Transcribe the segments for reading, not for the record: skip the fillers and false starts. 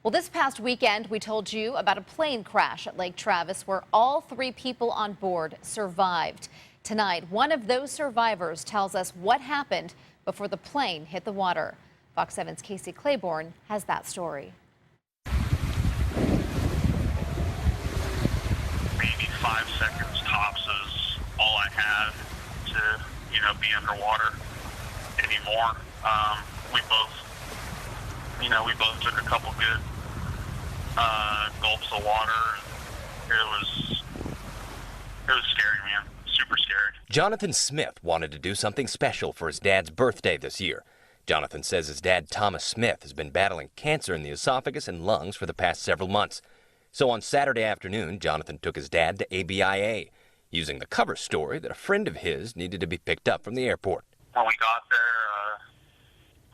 Well, this past weekend, we told you about a plane crash at Lake Travis where all 3 people on board survived. Tonight, one of those survivors tells us what happened before the plane hit the water. Fox 7's Casey Claiborne has that story. Maybe 5 seconds tops is all I had to, be underwater anymore. We both took a couple good gulps of water. It was scary, man. Super scary. Jonathan Smith wanted to do something special for his dad's birthday this year. Jonathan says his dad, Thomas Smith, has been battling cancer in the esophagus and lungs for the past several months. So on Saturday afternoon, Jonathan took his dad to ABIA, using the cover story that a friend of his needed to be picked up from the airport. When we got there,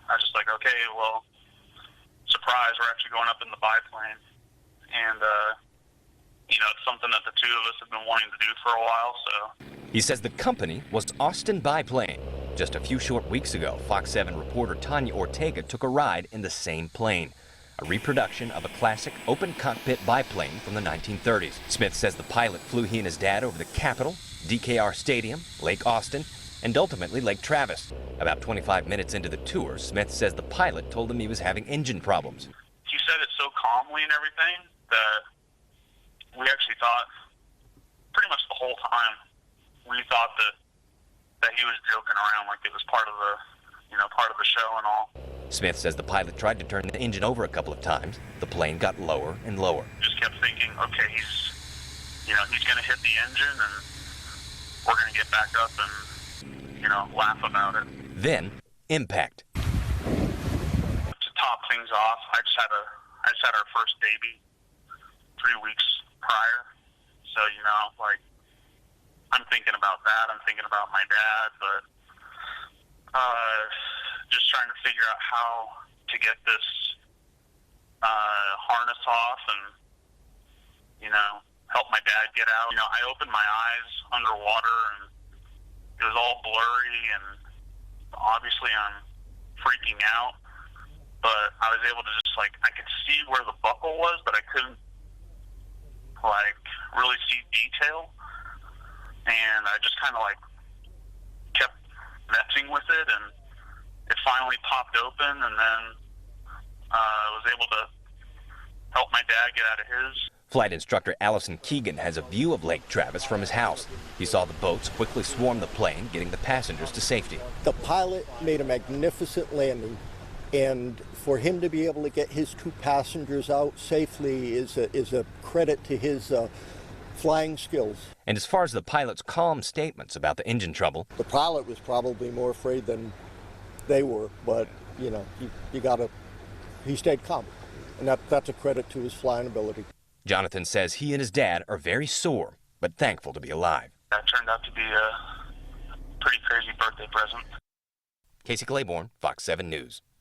I was just like, okay, well, surprise, we're actually going up in the biplane. And, it's something that the two of us have been wanting to do for a while, so. He says the company was Austin Biplane. Just a few short weeks ago, Fox 7 reporter Tanya Ortega took a ride in the same plane, a reproduction of a classic open cockpit biplane from the 1930s. Smith says the pilot flew he and his dad over the Capitol, DKR Stadium, Lake Austin, and ultimately Lake Travis. About 25 minutes into the tour, Smith says the pilot told him he was having engine problems. He said it so calmly and everything that we actually thought, pretty much the whole time, we thought that he was joking around, like it was part of the show and all. Smith says the pilot tried to turn the engine over a couple of times. The plane got lower and lower. Just kept thinking, okay, he's going to hit the engine and we're going to get back up and, laugh about it. Then, impact. To top things off, I just had our first baby 3 weeks prior. So, I'm thinking about that. I'm thinking about my dad, but just trying to figure out how to get this harness off and, help my dad get out. I opened my eyes underwater and it was all blurry and obviously I'm freaking out, but I was able to just I could see where the buckle was, but I couldn't really see detail. And I just kind of kept messing with it, and it finally popped open, and then I was able to help my dad get out of his. Flight instructor Allison Keegan has a view of Lake Travis from his house. He saw the boats quickly swarm the plane, getting the passengers to safety. The pilot made a magnificent landing, and for him to be able to get his 2 passengers out safely is a credit to his flying skills. And as far as the pilot's calm statements about the engine trouble, the pilot was probably more afraid than they were, but he stayed calm, and that's a credit to his flying ability. Jonathan says he and his dad are very sore, but thankful to be alive. That turned out to be a pretty crazy birthday present. Casey Claiborne, Fox 7 News.